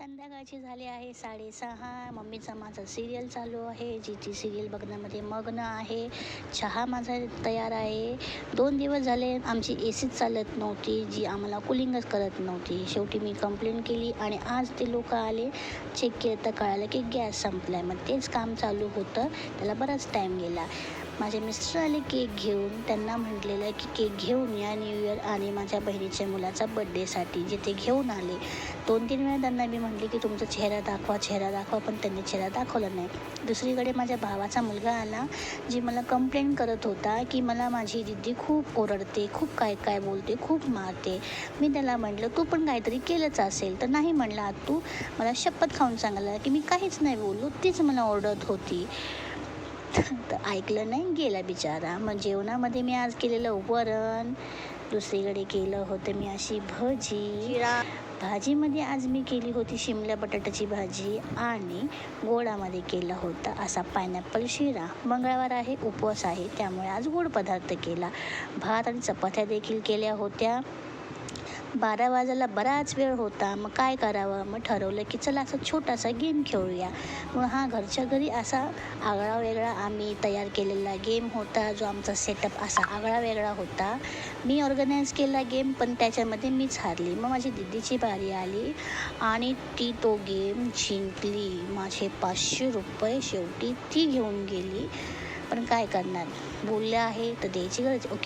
संध्याकाळची झाली आहे 6:30. मम्मीचा माझा सिरियल चालू आहे, जी ती सिरियल बघण्यामध्ये मग्न आहे. चहा माझा तयार आहे. 2 दिवस झाले आमची AC चालत नव्हती, जी आम्हाला कूलिंगच करत नव्हती. शेवटी मी कंप्लेंट केली आणि आज ते लोक आले. चेक केलं तर कळालं की गॅस संपला आहे. मग तेच काम चालू होतं, त्याला बराच टाईम गेला. माझे मिस्टर आले केक घेऊन. त्यांना म्हटलेलं की केक घेऊन या न्यू इयर आणि माझ्या बहिणीच्या मुलाचा बड्डेसाठी, जे ते घेऊन आले. 2-3 वेळा त्यांना मी म्हटले की तुमचा चेहरा दाखवा, पण त्यांनी चेहरा दाखवला नाही. दुसरीकडे माझ्या भावाचा मुलगा आला, जी मला कंप्लेंट करत होता की मला माझी दीदी खूप ओरडते, खूप काय बोलते, खूप मारते. मी त्याला म्हटलं तू पण काहीतरी केलंच असेल. तर नाही म्हणला, तू मला शपथ खाऊन सांगायला की मी काहीच नाही बोललो, तीच मला ओरडत होती. तर ऐकलं नाही, गेला बिचारा. मग जेवणामध्ये मी आज केलेलं वरण, दुसरीकडे केलं होतं मी अशी भजी. भाजीमध्ये आज मी केली होती शिमला बटाट्याची भाजी आणि गोडामध्ये केला होता असा पायनॅपल शिरा. मंगळवार आहे, उपवास आहे, त्यामुळे आज गोड पदार्थ केला. भात आणि चपात्या देखील केल्या होत्या. 12 वाजायला बराच वेळ होता. मग काय करावं, मग ठरवलं की चला असा छोटासा गेम खेळूया. मग हा घरच्या घरी असा आगळा वेगळा आम्ही तयार केलेला गेम होता, जो आमचा सेटअप असा आगळा वेगळा होता. मी ऑर्गनाईज केला गेम, पण त्याच्यामध्ये मीच हारली. मग माझी दीदीची बारी आली आणि ती तो गेम जिंकली. माझे 500 रुपये शेवटी ती घेऊन गेली. पण काय करणार, बोलले आहे तर द्यायची गरज. ओके.